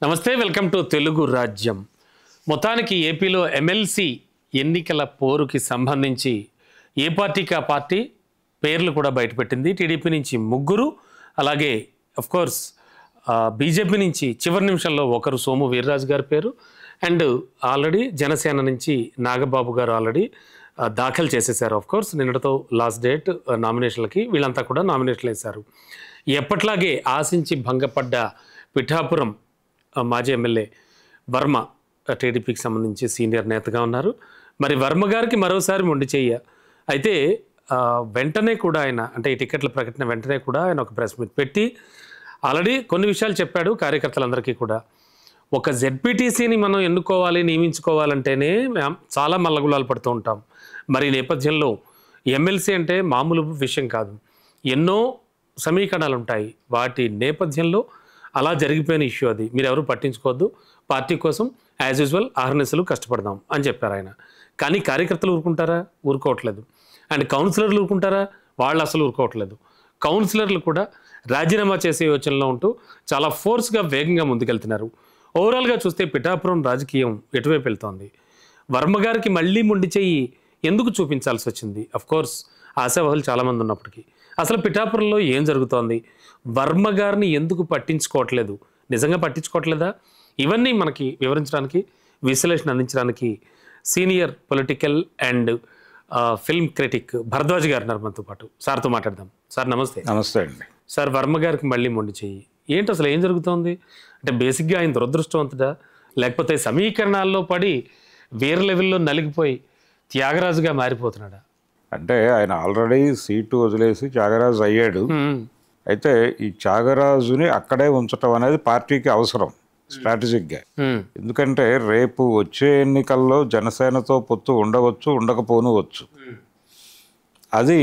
నమస్తే, welcome to Telugu రాజ్యం. మొత్తానికి ఏపీలో ఎమ్మెల్సీ ఎన్నికల పోరుకి సంబంధించి ఏ పార్టీకి ఆ పార్టీ పేర్లు కూడా బయటపెట్టింది. టీడీపీ నుంచి ముగ్గురు, అలాగే అఫ్కోర్స్ బీజేపీ నుంచి చివరి నిమిషంలో ఒకరు సోము వీర్రాజు గారి పేరు, అండ్ ఆల్రెడీ జనసేన నుంచి నాగబాబు గారు ఆల్రెడీ దాఖలు చేసేసారు. ఆఫ్కోర్స్ నిన్నటితో లాస్ట్ డేట్ నామినేషన్లకి. వీళ్ళంతా కూడా నామినేషన్లు వేశారు. ఎప్పట్లాగే ఆశించి భంగపడ్డ పిఠాపురం మాజీ ఎమ్మెల్యే వర్మ టీడీపీకి సంబంధించి సీనియర్ నేతగా ఉన్నారు. మరి వర్మ గారికి మరోసారి మొండి చెయ్య. అయితే వెంటనే కూడా ఆయన, అంటే ఈ టికెట్ల ప్రకటన వెంటనే కూడా ఆయన ఒక ప్రెస్ మీట్ పెట్టి ఆల్రెడీ కొన్ని విషయాలు చెప్పాడు కార్యకర్తలందరికీ కూడా. ఒక జెడ్పీటీసీని మనం ఎన్నుకోవాలి, నియమించుకోవాలంటేనే చాలా మల్లగులాలు పడుతూ ఉంటాం. మరి ఈ నేపథ్యంలో ఎమ్మెల్సీ అంటే మామూలు విషయం కాదు, ఎన్నో సమీకరణాలు ఉంటాయి. వాటి నేపథ్యంలో అలా జరిగిపోయిన ఇష్యూ అది. మీరు ఎవరు పట్టించుకోవద్దు, పార్టీ కోసం యాజ్ యూజువల్ ఆహర్నిశలు కష్టపడదాం అని చెప్పారు ఆయన. కానీ కార్యకర్తలు ఊరుకుంటారా? ఊరుకోవట్లేదు. అండ్ కౌన్సిలర్లు ఊరుకుంటారా? వాళ్ళు అసలు ఊరుకోవట్లేదు. కౌన్సిలర్లు కూడా రాజీనామా చేసే యోచనలో ఉంటూ చాలా ఫోర్స్గా వేగంగా ముందుకెళ్తున్నారు. ఓవరాల్గా చూస్తే పిఠాపురం రాజకీయం ఎటువైపు వెళ్తోంది? వర్మ గారికి మళ్ళీ మొండి చెయ్యి ఎందుకు చూపించాల్సి వచ్చింది? అఫ్కోర్స్ ఆశావాహులు చాలామంది ఉన్నప్పటికీ అసలు పిఠాపురంలో ఏం జరుగుతోంది? వర్మ గారిని ఎందుకు పట్టించుకోవట్లేదు? నిజంగా పట్టించుకోవట్లేదా? ఇవన్నీ మనకి వివరించడానికి, విశ్లేషణ అందించడానికి senior political and film critic Bharadwaj గారు ఉన్నారు మనతో పాటు. సార్తో మాట్లాడదాం. సార్ నమస్తే. నమస్తే అండి. సార్, వర్మ గారికి మళ్ళీ మొండి చెయ్యి ఏంటి? అసలు ఏం జరుగుతోంది? అంటే బేసిక్గా ఆయన దురదృష్టవంతుడా, లేకపోతే సమీకరణాల్లో పడి వేరే లెవెల్లో నలిగిపోయి త్యాగరాజుగా మారిపోతున్నాడా? అంటే ఆయన ఆల్రెడీ సీటు వదిలేసి త్యాగరాజు అయ్యాడు. అయితే ఈ త్యాగరాజుని అక్కడే ఉంచటం అనేది పార్టీకి అవసరం స్ట్రాటజిక్గా. ఎందుకంటే రేపు వచ్చే ఎన్నికల్లో జనసేనతో పొత్తు ఉండవచ్చు, ఉండకపోనవచ్చు. అది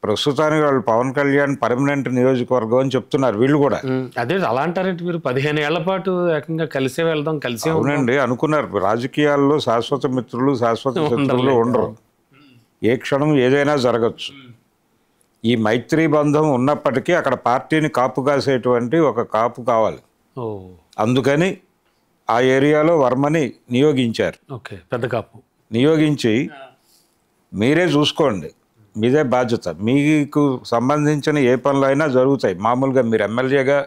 ప్రస్తుతానికి వాళ్ళు పవన్ కళ్యాణ్ పర్మనెంట్ నియోజకవర్గం అని చెప్తున్నారు వీళ్ళు కూడా. అదే అలా అంటారంటే మీరు 15 ఏళ్ల పాటు ఏకంగా కలిసే వెళ్దాం, కలిసే. అవునండి, అనుకున్నారు. రాజకీయాల్లో శాశ్వత మిత్రులు, శాశ్వత శత్రువులు ఉండరు. ఏ క్షణం ఏదైనా జరగచ్చు. ఈ మైత్రీ బంధం ఉన్నప్పటికీ అక్కడ పార్టీని కాపు కాసేటువంటి ఒక కాపు కావాలి. అందుకని ఆ ఏరియాలో వర్మని నియోగించారు. ఓకే, పెద్ద కాపు నియోగించి మీరే చూసుకోండి, మీదే బాధ్యత, మీకు సంబంధించిన ఏ పనులు అయినా జరుగుతాయి. మామూలుగా మీరు ఎమ్మెల్యేగా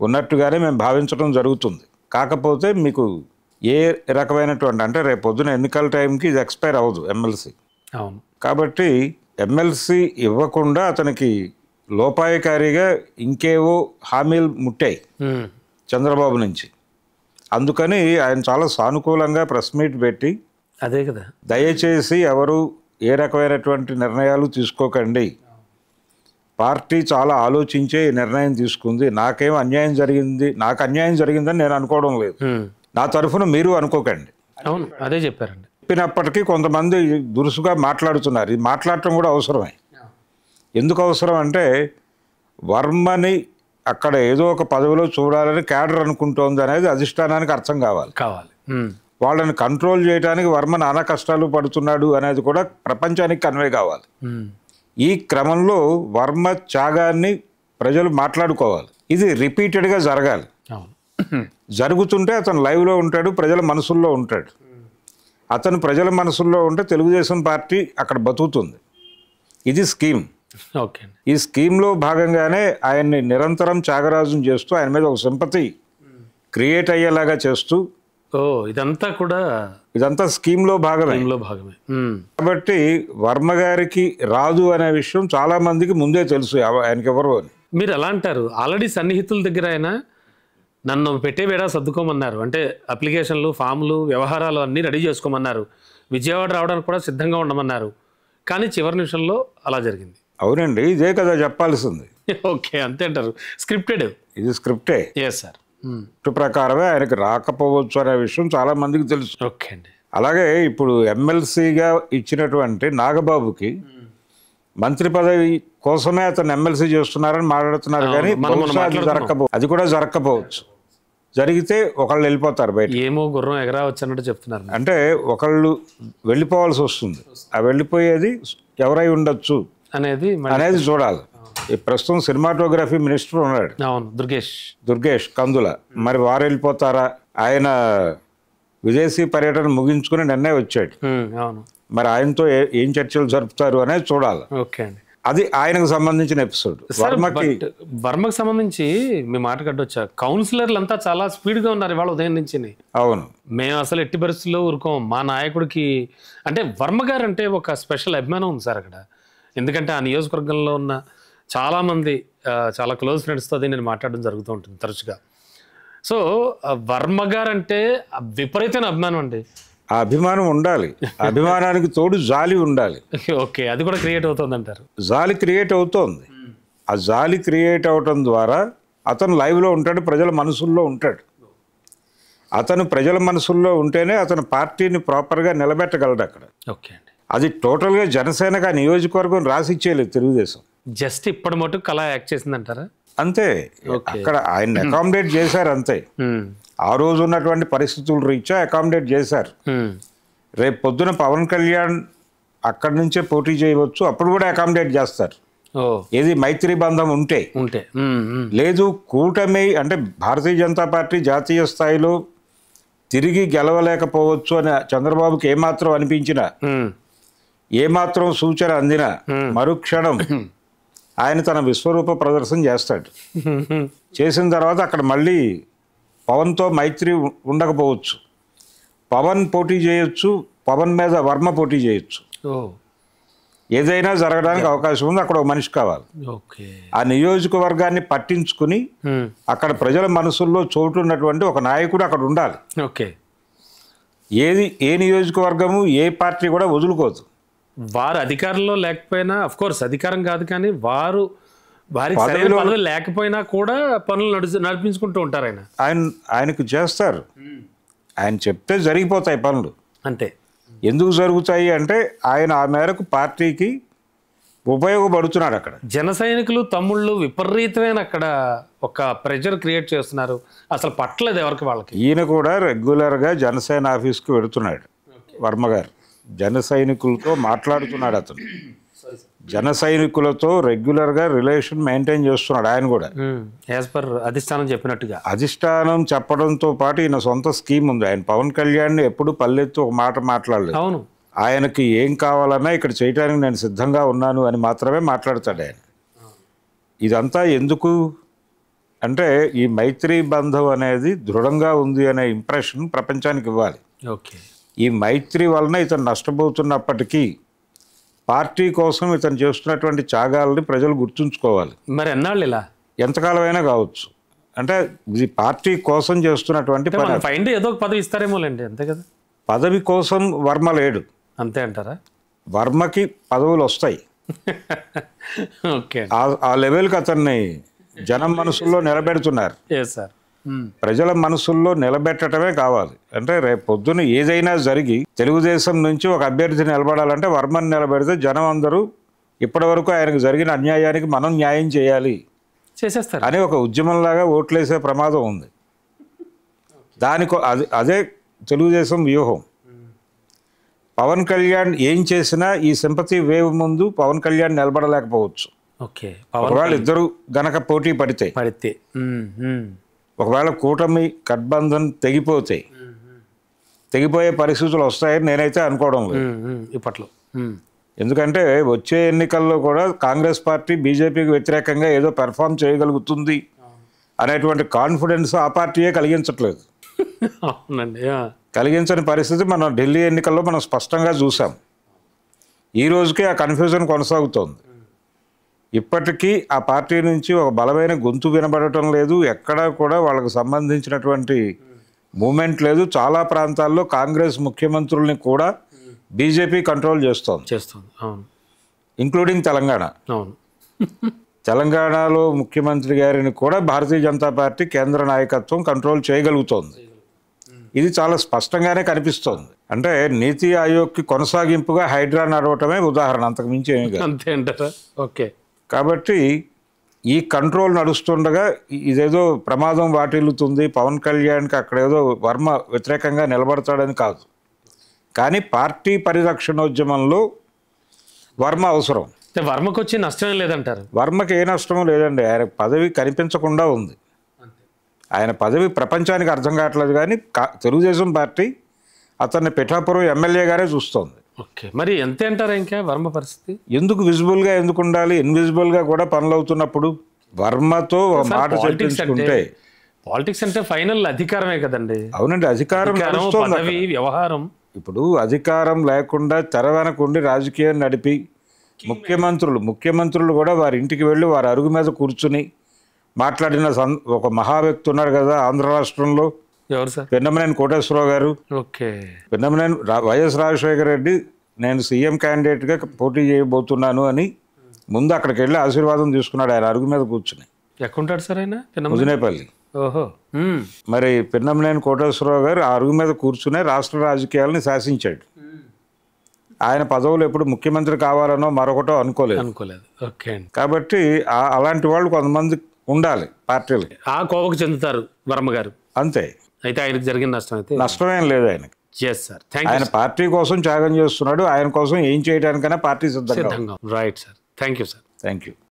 ఉన్నట్టుగానే మేము భావించడం జరుగుతుంది. కాకపోతే మీకు ఏ రకమైనటువంటి, అంటే రేపు పొద్దున ఎన్నికల టైంకి ఇది ఎక్స్పైర్ అవ్వదు ఎమ్మెల్సీ. అవును. కాబట్టి ఎమ్మెల్సీ ఇవ్వకుండా అతనికి లోపాయకారిగా ఇంకేవో హామీలు ముట్టాయి చంద్రబాబు నుంచి. అందుకని ఆయన చాలా సానుకూలంగా ప్రెస్ మీట్ పెట్టి, అదే కదా, దయచేసి ఎవరు ఏ రకమైనటువంటి నిర్ణయాలు తీసుకోకండి, పార్టీ చాలా ఆలోచించే ఈ నిర్ణయం తీసుకుంది, నాకేం అన్యాయం జరిగింది, నాకు అన్యాయం జరిగిందని నేను అనుకోవడం లేదు, నా తరఫున మీరు అనుకోకండి. అవును, అదే చెప్పారండి. చెప్పినప్పటికీ కొంతమంది దురుసుగా మాట్లాడుతున్నారు. ఇది మాట్లాడటం కూడా అవసరమే. ఎందుకు అవసరం అంటే, వర్మని అక్కడ ఏదో ఒక పదవిలో చూడాలని క్యాడర్ అనుకుంటోంది అనేది అధిష్టానానికి అర్థం కావాలి. వాళ్ళని కంట్రోల్ చేయడానికి వర్మ నానా కష్టాలు పడుతున్నాడు అనేది కూడా ప్రపంచానికి కన్వే కావాలి. ఈ క్రమంలో వర్మ త్యాగాన్ని ప్రజలు మాట్లాడుకోవాలి. ఇది రిపీటెడ్గా జరగాలి. జరుగుతుంటే అతను లైవ్లో ఉంటాడు, ప్రజల మనసుల్లో ఉంటాడు. అతను ప్రజల మనసుల్లో ఉంటే తెలుగుదేశం పార్టీ అక్కడ బతుకుతుంది. ఇది స్కీమ్. ఓకే. ఈ స్కీమ్లో భాగంగానే ఆయన్ని నిరంతరం త్యాగరాజును చేస్తూ ఆయన మీద ఒక సింపతి క్రియేట్ అయ్యేలాగా చేస్తూ, ఇదంతా స్కీమ్లో భాగమే. కాబట్టి వర్మ గారికి రాదు అనే విషయం చాలా మందికి ముందే తెలుసు ఆయనకి ఎవరు అని. మీరు ఎలా అంటారు? ఆల్రెడీ సన్నిహితుల దగ్గర ఆయన నన్ను పెట్టే వేడా సర్దుకోమన్నారు. అంటే అప్లికేషన్లు, ఫామ్లు, వ్యవహారాలు అన్నీ రెడీ చేసుకోమన్నారు. విజయవాడ రావడానికి కూడా సిద్ధంగా ఉండమన్నారు. కానీ చివరి నిమిషంలో అలా జరిగింది. అవునండి, ఇదే కదా చెప్పాల్సింది. ఓకే, అంతే అంటారు. స్క్రిప్టెడ్. ఇది స్క్రిప్టే. Yes sir. ఇటు ప్రకారమే ఆయనకు రాకపోవచ్చు అనే విషయం చాలా మందికి తెలుసు. ఓకే అండి. అలాగే ఇప్పుడు ఎమ్మెల్సీగా ఇచ్చినటువంటి నాగబాబుకి మంత్రి పదవి కోసమే అతను ఎమ్మెల్సీ చేస్తున్నారని మాట్లాడుతున్నారు. కానీ అది కూడా జరగకపోవచ్చు. జరిగితే ఒకళ్ళు వెళ్ళిపోతారు బయట. ఏమో గుర్రం ఎగరావచ్చు అన్నట్టు చెప్తున్నారు. అంటే ఒకళ్ళు వెళ్ళిపోవాల్సి వస్తుంది. ఆ వెళ్ళిపోయేది ఎవరై ఉండొచ్చు అనేది చూడాలి. ఈ ప్రస్తుతం సినిమాటోగ్రఫీ మినిస్టర్ ఉన్నాడు అవును, దుర్గేష్ కందుల. మరి వారు వెళ్ళిపోతారా? ఆయన విదేశీ పర్యటన ముగించుకుని నిన్నే వచ్చాడు. అవును. మరి ఆయనతో ఏం చర్చలు జరుపుతారు అనేది చూడాలి. ఓకే అండి. అది ఆయనకు సంబంధించిన ఎపిసోడ్. వర్మకి సంబంధించి మీ మాట కట్టొచ్చా, కౌన్సిలర్లు అంతా చాలా స్పీడ్గా ఉన్నారు ఇవాళ ఉదయం నుంచి. అవును, మేము అసలు ఎట్టి పరిస్థితుల్లో ఊరుకోం. మా నాయకుడికి అంటే వర్మ గారు అంటే ఒక స్పెషల్ అభిమానం ఉంది సార్ అక్కడ. ఎందుకంటే ఆ నియోజకవర్గంలో ఉన్న చాలామంది చాలా క్లోజ్ ఫ్రెండ్స్తో అది నేను మాట్లాడడం జరుగుతూ ఉంటుంది తరచుగా. సో వర్మ గారు అంటే విపరీతమైన అభిమానం అండి. ఆ అభిమానం ఉండాలి, అభిమానానికి తోడు జాలి ఉండాలి. ఓకే, అది కూడా క్రియేట్ అవుతుంది అంటారు. జాలి క్రియేట్ అవుతోంది. ఆ జాలి క్రియేట్ అవటం ద్వారా అతను లైవ్లో ఉంటాడు, ప్రజల మనసుల్లో ఉంటాడు. అతను ప్రజల మనసుల్లో ఉంటేనే అతను పార్టీని ప్రాపర్గా నిలబెట్టగలడు అక్కడ. ఓకే అండి. అది టోటల్గా జనసేనగా నియోజకవర్గం రాసిచ్చేయలేదు తెలుగుదేశం. జస్ట్ ఇప్పటి మటుకు కళ యాక్ట్ చేసిందంటారా? అంతే, అక్కడ ఆయన అకామిడేట్ చేశారు అంతే. ఆ రోజు ఉన్నటువంటి పరిస్థితుల రీత్యా అకామిడేట్ చేశారు. రేపు పొద్దున పవన్ కళ్యాణ్ అక్కడి నుంచే పోటీ చేయవచ్చు, అప్పుడు కూడా అకామిడేట్ చేస్తారు. ఏది మైత్రి బంధం ఉంటే. లేదు కూటమి అంటే భారతీయ జనతా పార్టీ జాతీయ స్థాయిలో తిరిగి గెలవలేకపోవచ్చు అని చంద్రబాబుకి ఏమాత్రం అనిపించినా, ఏమాత్రం సూచన అందినా మరుక్షణం ఆయన తన విశ్వరూప ప్రదర్శన చేస్తాడు. చేసిన తర్వాత అక్కడ మళ్ళీ పవన్తో మైత్రి ఉండకపోవచ్చు, పవన్ పోటీ చేయొచ్చు, పవన్ మీద వర్మ పోటీ చేయొచ్చు, ఏదైనా జరగడానికి అవకాశం ఉంది. అక్కడ ఒక మనిషి కావాలి. ఆ నియోజకవర్గాన్ని పట్టించుకుని అక్కడ ప్రజల మనసుల్లో చోటు ఉన్నటువంటి ఒక నాయకుడు అక్కడ ఉండాలి. ఏ నియోజకవర్గము ఏ పార్టీ కూడా వదులుకోదు. వారు అధికారంలో లేకపోయినా, అఫ్ కోర్స్ అధికారం కాదు కానీ వారికి సరైన పనులు లేకపోయినా కూడా పనులు నడిపించుకుంటూ ఉంటారు. ఆయనకు చేస్తారు, ఆయన చెప్తే జరిగిపోతాయి పనులు. అంతే. ఎందుకు జరుగుతాయి అంటే ఆయన ఆ మేరకు పార్టీకి ఉపయోగపడుతున్నాడు. అక్కడ జన సైనికులు తమ్ముళ్ళు విపరీతమైన అక్కడ ఒక ప్రెషర్ క్రియేట్ చేస్తున్నారు. అసలు పట్టలేదు ఎవరికి వాళ్ళకి. ఈయన కూడా రెగ్యులర్గా జనసేన ఆఫీస్కి వెళుతున్నాడు వర్మ గారు. జన సైనికులతో మాట్లాడుతున్నాడు. అతను జన సైనికులతో రెగ్యులర్గా రిలేషన్ మెయింటైన్ చేస్తున్నాడు ఆయన కూడా. యాజ్ పర్ అధిష్టానం చెప్పినట్టుగా. అధిష్టానం చెప్పడంతో పాటు ఈయన సొంత స్కీమ్ ఉంది. ఆయన పవన్ కళ్యాణ్ని ఎప్పుడు పల్లెత్తు ఒక మాట మాట్లాడలేదు. అవును, ఆయనకి ఏం కావాలన్నా ఇక్కడ చేయడానికి నేను సిద్ధంగా ఉన్నాను అని మాత్రమే మాట్లాడతాడు ఆయన. ఇదంతా ఎందుకు అంటే ఈ మైత్రి బంధం అనేది దృఢంగా ఉంది అనే ఇంప్రెషన్ ప్రపంచానికి ఇవ్వాలి. ఓకే. ఈ మైత్రి వలన ఇతను నష్టపోతున్నప్పటికీ పార్టీ కోసం ఇతను చేస్తున్నటువంటి త్యాగాలని ప్రజలు గుర్తుంచుకోవాలి. మరి ఎన్నాళ్ళు ఇలా ఎంతకాలమైనా కావచ్చు. అంటే ఇది పార్టీ కోసం చేస్తున్నటువంటి పని. ఏదో ఒక పదవి ఇస్తారేమోలేండి, అంతే కదా. పదవి కోసం వర్మ లేడు. అంతే అంటారా? వర్మకి పదవులు వస్తాయి. ఓకే. ఆ లెవెల్కి అతన్ని జనం మనసుల్లో నిలబెడుతున్నారు. ప్రజల మనసుల్లో నిలబెట్టడమే కావాలి. అంటే రేపు పొద్దున ఏదైనా జరిగి తెలుగుదేశం నుంచి ఒక అభ్యర్థి నిలబడాలంటే వర్మని నిలబెడితే జనం అందరూ ఇప్పటి వరకు ఆయనకు జరిగిన అన్యాయానికి మనం న్యాయం చేయాలి చేసేస్తారు అనే ఒక ఉద్యమంలాగా ఓట్లేసే ప్రమాదం ఉంది. అదే తెలుగుదేశం వ్యూహం. పవన్ కళ్యాణ్ ఏం చేసినా ఈ సింపతి వేవ్ ముందు పవన్ కళ్యాణ్ నిలబడలేకపోవచ్చు. ఒకవేళ ఇద్దరు గనక పోటీ పడితే, ఒకవేళ కూటమి గఠబంధన్ తెగిపోయే పరిస్థితులు వస్తాయని నేనైతే అనుకోవడం లేదు ఇప్పట్లో. ఎందుకంటే వచ్చే ఎన్నికల్లో కూడా కాంగ్రెస్ పార్టీ బీజేపీకి వ్యతిరేకంగా ఏదో పెర్ఫామ్ చేయగలుగుతుంది అనేటువంటి కాన్ఫిడెన్స్ ఆ పార్టీయే కలిగించట్లేదు. కలిగించని పరిస్థితి మనం ఢిల్లీ ఎన్నికల్లో మనం స్పష్టంగా చూసాం. ఈ రోజుకే ఆ కన్ఫ్యూజన్ కొనసాగుతోంది. ఇప్పటికీ ఆ పార్టీ నుంచి ఒక బలమైన గొంతు వినబడటం లేదు. ఎక్కడా కూడా వాళ్ళకు సంబంధించినటువంటి మూమెంట్ లేదు. చాలా ప్రాంతాల్లో కాంగ్రెస్ ముఖ్యమంత్రుల్ని కూడా బీజేపీ కంట్రోల్ చేస్తోంది, ఇంక్లూడింగ్ తెలంగాణ. తెలంగాణలో ముఖ్యమంత్రి గారిని కూడా భారతీయ జనతా పార్టీ కేంద్ర నాయకత్వం కంట్రోల్ చేయగలుగుతోంది. ఇది చాలా స్పష్టంగానే కనిపిస్తోంది. అంటే నీతి ఆయోగ్కి కొనసాగింపుగా హైడ్రా నడవటమే ఉదాహరణ, అంతకు మించి ఏమి కాదు. ఓకే. కాబట్టి ఈ కంట్రోల్ నడుస్తుండగా ఇదేదో ప్రమాదం వాటిల్లుతుంది, పవన్ కళ్యాణ్కి అక్కడ ఏదో వర్మ వ్యతిరేకంగా నిలబడతాడని కాదు. కానీ పార్టీ పరిరక్షణోద్యమంలో వర్మ అవసరం. అంటే వర్మకు వచ్చి నష్టమే లేదంటారు. వర్మకి ఏ నష్టము లేదండి. ఆయన పదవి కనిపించకుండా ఉంది. ఆయన పదవి ప్రపంచానికి అర్థం కావట్లేదు, కానీ తెలుగుదేశం పార్టీ అతన్ని పిఠాపురం ఎమ్మెల్యేగానే చూస్తోంది. ఓకే, మరి అంతే అంటారా ఇంకా వర్మ పరిస్థితి? ఎందుకు విజిబుల్గా ఎందుకు ఉండాలి? ఇన్విజిబుల్గా కూడా పనులు అవుతున్నప్పుడు వర్మతో ఒక మాట చెప్పించుకుంటే. పాలిటిక్స్ అంటే ఫైనల్ అధికారమే కదండి. అవునండి, అధికారం నడుస్తోంది. పదవి, వ్యవహారం. ఇప్పుడు అధికారం లేకుండా తెర వెనకుండి రాజకీయం నడిపి ముఖ్యమంత్రులు కూడా వారి ఇంటికి వెళ్ళి వారి అరుగు మీద కూర్చుని మాట్లాడిన ఒక మహా వ్యక్తి ఉన్నారు కదా ఆంధ్ర రాష్ట్రంలో. ఎవరు సార్? పిన్నమనేని కోటేశ్వరరావు గారు. ఓకే. పిన్నమనేని వైఎస్ రాజశేఖర రెడ్డి నేను సీఎం క్యాండిడేట్గా పోటీ చేయబోతున్నాను అని ముందు అక్కడికి వెళ్ళి ఆశీర్వాదం తీసుకున్నాడు ఆయన అరుగు మీద కూర్చుని. ఎక్కడుంటాడు సార్ ఆయన? ముదినేపల్లి. ఓహో. మరి పిన్నమనేని కోటేశ్వరరావు గారు ఆ అరుగు మీద కూర్చునే రాష్ట్ర రాజకీయాలని శాసించాడు. ఆయన పదవులు ఎప్పుడు ముఖ్యమంత్రి కావాలనో మరొకటో అనుకోలేదు. ఓకే అండి. కాబట్టి అలాంటి వాళ్ళు కొంతమంది ఉండాలి పార్టీలకి. ఆ కోవకు చెందుతారు వర్మ గారు. అంతే. అయితే ఆయనకు జరిగిన నష్టం అయితే నష్టమేం లేదు ఆయనకి. ఆయన పార్టీ కోసం త్యాగం చేస్తున్నాడు. ఆయన కోసం ఏం చేయడానికైనా పార్టీ సిద్ధంగా. Right sir. Thank you sir. Thank you.